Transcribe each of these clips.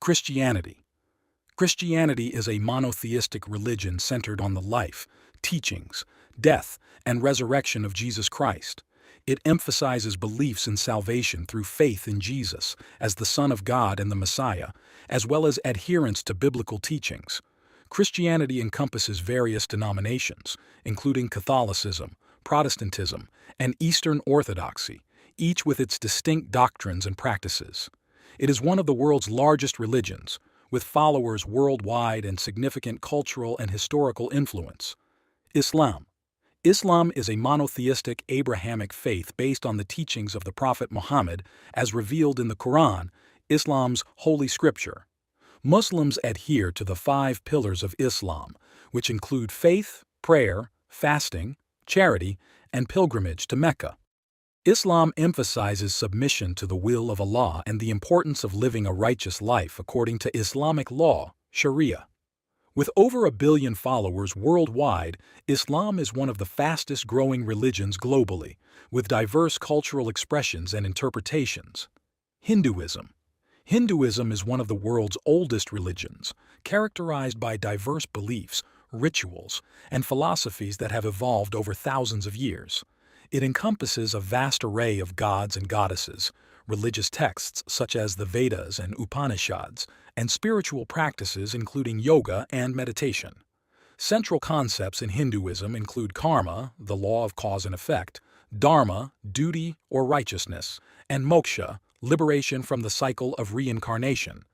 Christianity. Christianity is a monotheistic religion centered on the life, teachings, death, and resurrection of Jesus Christ. It emphasizes beliefs in salvation through faith in Jesus as the Son of God and the Messiah, as well as adherence to biblical teachings. Christianity encompasses various denominations, including Catholicism, Protestantism, and Eastern Orthodoxy, each with its distinct doctrines and practices. It is one of the world's largest religions, with followers worldwide and significant cultural and historical influence. Islam. Islam is a monotheistic Abrahamic faith based on the teachings of the Prophet Muhammad as revealed in the Quran, Islam's holy scripture. Muslims adhere to the 5 pillars of Islam, which include faith, prayer, fasting, charity, and pilgrimage to Mecca. Islam emphasizes submission to the will of Allah and the importance of living a righteous life according to Islamic law, Sharia. With over 1 billion followers worldwide, Islam is one of the fastest-growing religions globally, with diverse cultural expressions and interpretations. Hinduism. Hinduism is one of the world's oldest religions, characterized by diverse beliefs, rituals, and philosophies that have evolved over thousands of years. It encompasses a vast array of gods and goddesses, religious texts such as the Vedas and Upanishads, and spiritual practices including yoga and meditation. Central concepts in Hinduism include karma, the law of cause and effect, dharma, duty or righteousness, and moksha, liberation from the cycle of reincarnation.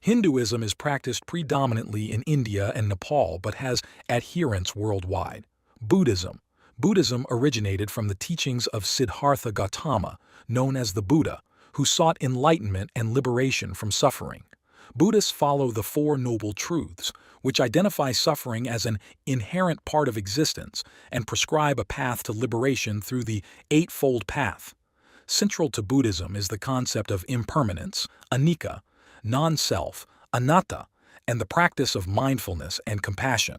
Hinduism is practiced predominantly in India and Nepal but has adherents worldwide. Buddhism. Buddhism originated from the teachings of Siddhartha Gautama, known as the Buddha, who sought enlightenment and liberation from suffering. Buddhists follow the 4 Noble Truths, which identify suffering as an inherent part of existence and prescribe a path to liberation through the Eightfold Path. Central to Buddhism is the concept of impermanence, anicca, non-self, anatta, and the practice of mindfulness and compassion.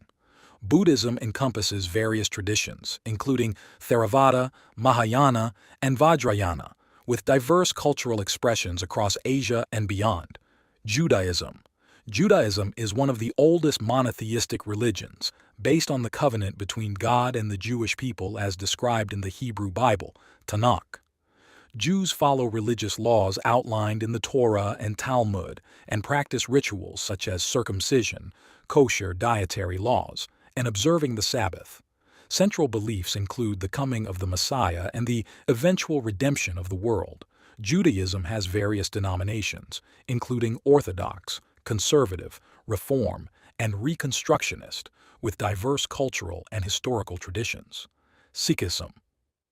Buddhism encompasses various traditions, including Theravada, Mahayana, and Vajrayana, with diverse cultural expressions across Asia and beyond. Judaism. Judaism is one of the oldest monotheistic religions, based on the covenant between God and the Jewish people as described in the Hebrew Bible, Tanakh. Jews follow religious laws outlined in the Torah and Talmud and practice rituals such as circumcision, kosher dietary laws, and observing the Sabbath. Central beliefs include the coming of the Messiah and the eventual redemption of the world. Judaism has various denominations, including Orthodox, Conservative, Reform, and Reconstructionist, with diverse cultural and historical traditions. Sikhism.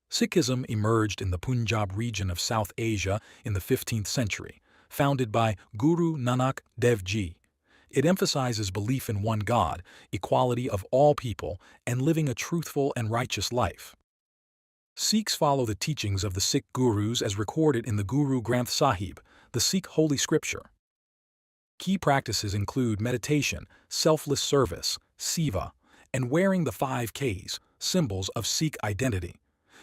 Sikhism emerged in the Punjab region of South Asia in the 15th century, founded by Guru Nanak Dev Ji. It emphasizes belief in one God, equality of all people, and living a truthful and righteous life. Sikhs follow the teachings of the Sikh gurus as recorded in the Guru Granth Sahib, the Sikh holy scripture. Key practices include meditation, selfless service, seva, and wearing the 5 Ks, symbols of Sikh identity.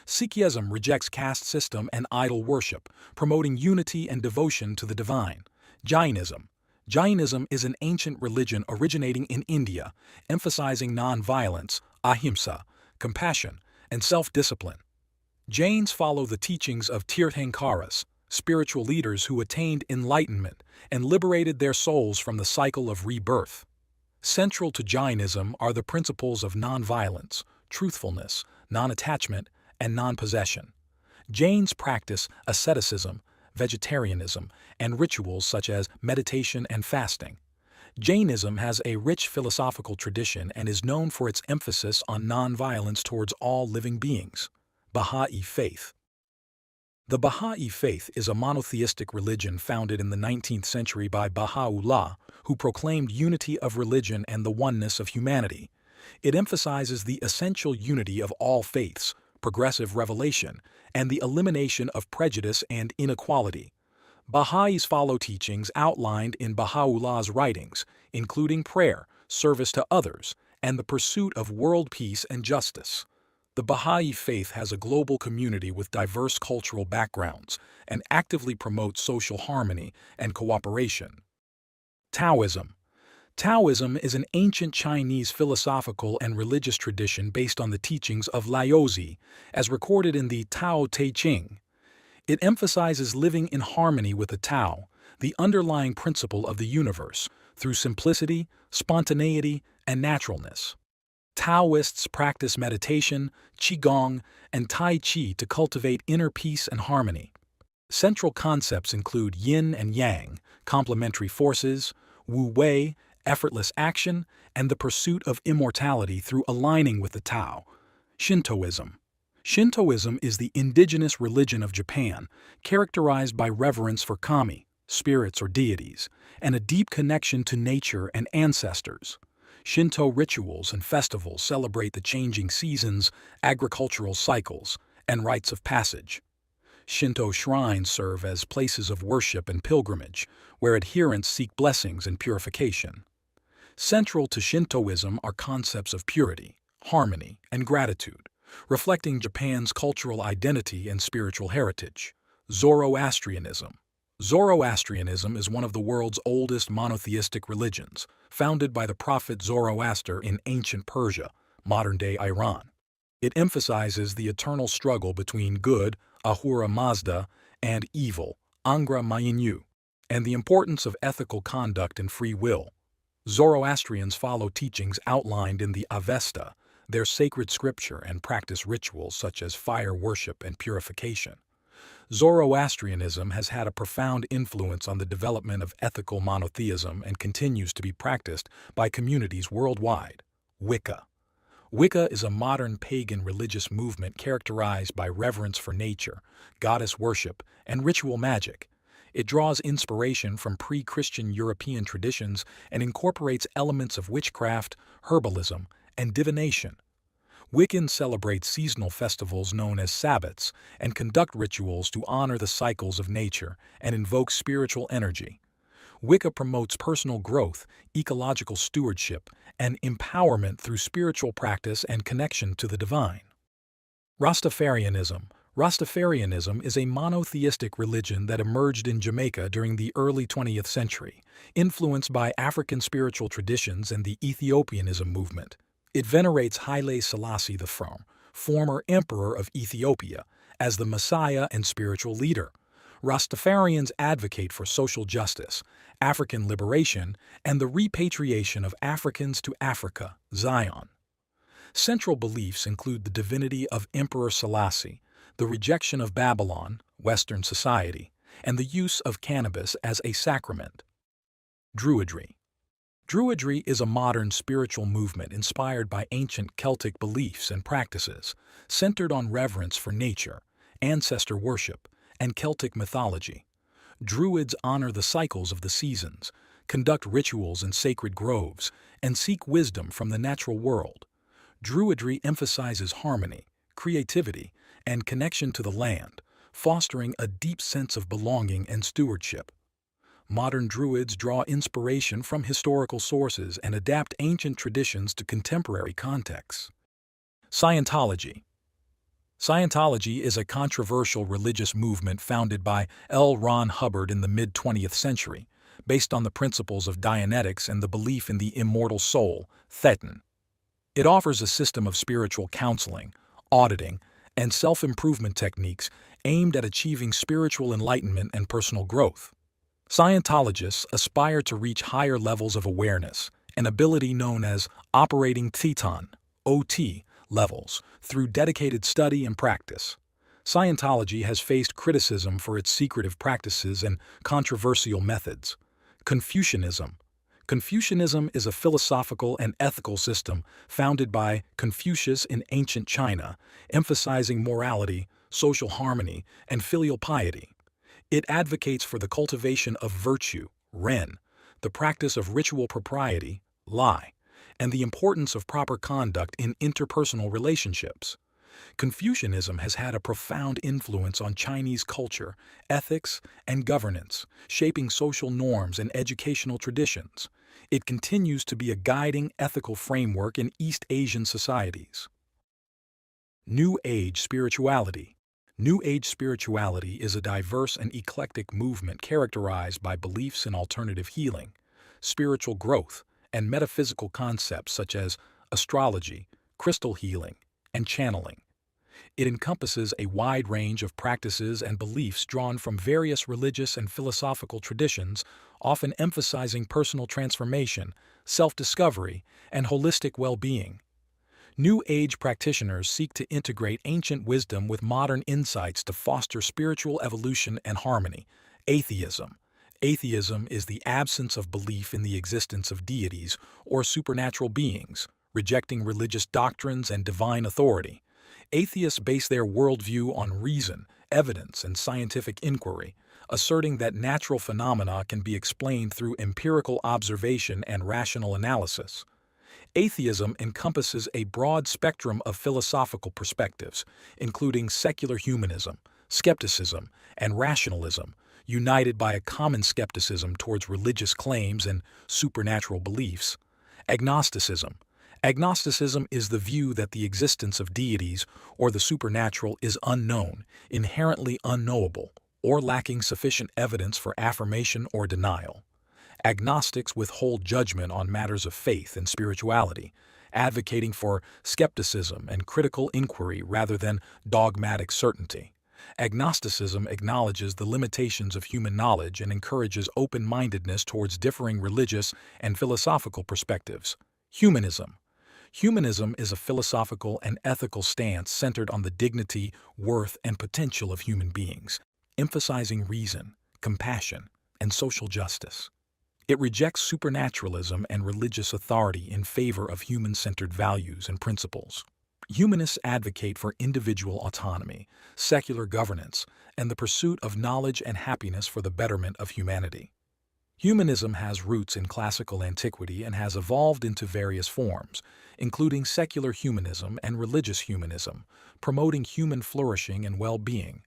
Sikhism rejects caste system and idol worship, promoting unity and devotion to the divine. Jainism. Jainism is an ancient religion originating in India, emphasizing non-violence, ahimsa, compassion, and self-discipline. Jains follow the teachings of Tirthankaras, spiritual leaders who attained enlightenment and liberated their souls from the cycle of rebirth. Central to Jainism are the principles of non-violence, truthfulness, non-attachment, and non-possession. Jains practice asceticism, vegetarianism, and rituals such as meditation and fasting. Jainism has a rich philosophical tradition and is known for its emphasis on non-violence towards all living beings. Baha'i Faith. The Baha'i Faith is a monotheistic religion founded in the 19th century by Baha'u'llah, who proclaimed unity of religion and the oneness of humanity. It emphasizes the essential unity of all faiths, progressive revelation, and the elimination of prejudice and inequality. Baha'is follow teachings outlined in Baha'u'llah's writings, including prayer, service to others, and the pursuit of world peace and justice. The Baha'i faith has a global community with diverse cultural backgrounds and actively promotes social harmony and cooperation. Taoism. Taoism is an ancient Chinese philosophical and religious tradition based on the teachings of Laozi, as recorded in the Tao Te Ching. It emphasizes living in harmony with the Tao, the underlying principle of the universe, through simplicity, spontaneity, and naturalness. Taoists practice meditation, qigong, and tai chi to cultivate inner peace and harmony. Central concepts include yin and yang, complementary forces, wu wei, effortless action, and the pursuit of immortality through aligning with the Tao. Shintoism. Shintoism is the indigenous religion of Japan, characterized by reverence for kami, spirits or deities, and a deep connection to nature and ancestors. Shinto rituals and festivals celebrate the changing seasons, agricultural cycles, and rites of passage. Shinto shrines serve as places of worship and pilgrimage, where adherents seek blessings and purification. Central to Shintoism are concepts of purity, harmony, and gratitude, reflecting Japan's cultural identity and spiritual heritage. Zoroastrianism. Zoroastrianism is one of the world's oldest monotheistic religions, founded by the prophet Zoroaster in ancient Persia, modern-day Iran. It emphasizes the eternal struggle between good, Ahura Mazda, and evil, Angra Mainyu, and the importance of ethical conduct and free will. Zoroastrians follow teachings outlined in the Avesta, their sacred scripture, and practice rituals such as fire worship and purification. Zoroastrianism has had a profound influence on the development of ethical monotheism and continues to be practiced by communities worldwide. Wicca. Wicca is a modern pagan religious movement characterized by reverence for nature, goddess worship, and ritual magic. It draws inspiration from pre-Christian European traditions and incorporates elements of witchcraft, herbalism, and divination. Wiccans celebrate seasonal festivals known as Sabbats and conduct rituals to honor the cycles of nature and invoke spiritual energy. Wicca promotes personal growth, ecological stewardship, and empowerment through spiritual practice and connection to the divine. Rastafarianism. Rastafarianism is a monotheistic religion that emerged in Jamaica during the early 20th century, influenced by African spiritual traditions and the Ethiopianism movement. It venerates Haile Selassie I, former emperor of Ethiopia, as the Messiah and spiritual leader. Rastafarians advocate for social justice, African liberation, and the repatriation of Africans to Africa, Zion. Central beliefs include the divinity of Emperor Selassie, the rejection of Babylon, Western society, and the use of cannabis as a sacrament. Druidry. Druidry is a modern spiritual movement inspired by ancient Celtic beliefs and practices, centered on reverence for nature, ancestor worship, and Celtic mythology. Druids honor the cycles of the seasons, conduct rituals in sacred groves, and seek wisdom from the natural world. Druidry emphasizes harmony, creativity, and connection to the land, fostering a deep sense of belonging and stewardship. Modern Druids draw inspiration from historical sources and adapt ancient traditions to contemporary contexts. Scientology. Scientology is a controversial religious movement founded by L. Ron Hubbard in the mid-20th century, based on the principles of Dianetics and the belief in the immortal soul, Thetan. It offers a system of spiritual counseling, auditing, and self-improvement techniques aimed at achieving spiritual enlightenment and personal growth. Scientologists aspire to reach higher levels of awareness, an ability known as operating Thetan, OT, levels, through dedicated study and practice. Scientology has faced criticism for its secretive practices and controversial methods. Confucianism. Confucianism is a philosophical and ethical system founded by Confucius in ancient China, emphasizing morality, social harmony, and filial piety. It advocates for the cultivation of virtue, ren, the practice of ritual propriety, lai, and the importance of proper conduct in interpersonal relationships. Confucianism has had a profound influence on Chinese culture, ethics, and governance, shaping social norms and educational traditions. It continues to be a guiding ethical framework in East Asian societies. New Age spirituality. New Age spirituality is a diverse and eclectic movement characterized by beliefs in alternative healing, spiritual growth, and metaphysical concepts such as astrology, crystal healing, and channeling. It encompasses a wide range of practices and beliefs drawn from various religious and philosophical traditions, often emphasizing personal transformation, self-discovery, and holistic well-being. New Age practitioners seek to integrate ancient wisdom with modern insights to foster spiritual evolution and harmony. Atheism. Atheism is the absence of belief in the existence of deities or supernatural beings, rejecting religious doctrines and divine authority. Atheists base their worldview on reason, evidence, and scientific inquiry, asserting that natural phenomena can be explained through empirical observation and rational analysis. Atheism encompasses a broad spectrum of philosophical perspectives, including secular humanism, skepticism, and rationalism, united by a common skepticism towards religious claims and supernatural beliefs. Agnosticism. Agnosticism is the view that the existence of deities or the supernatural is unknown, inherently unknowable, or lacking sufficient evidence for affirmation or denial. Agnostics withhold judgment on matters of faith and spirituality, advocating for skepticism and critical inquiry rather than dogmatic certainty. Agnosticism acknowledges the limitations of human knowledge and encourages open-mindedness towards differing religious and philosophical perspectives. Humanism. Humanism is a philosophical and ethical stance centered on the dignity, worth, and potential of human beings, emphasizing reason, compassion, and social justice. It rejects supernaturalism and religious authority in favor of human-centered values and principles. Humanists advocate for individual autonomy, secular governance, and the pursuit of knowledge and happiness for the betterment of humanity. Humanism has roots in classical antiquity and has evolved into various forms, including secular humanism and religious humanism, promoting human flourishing and well-being.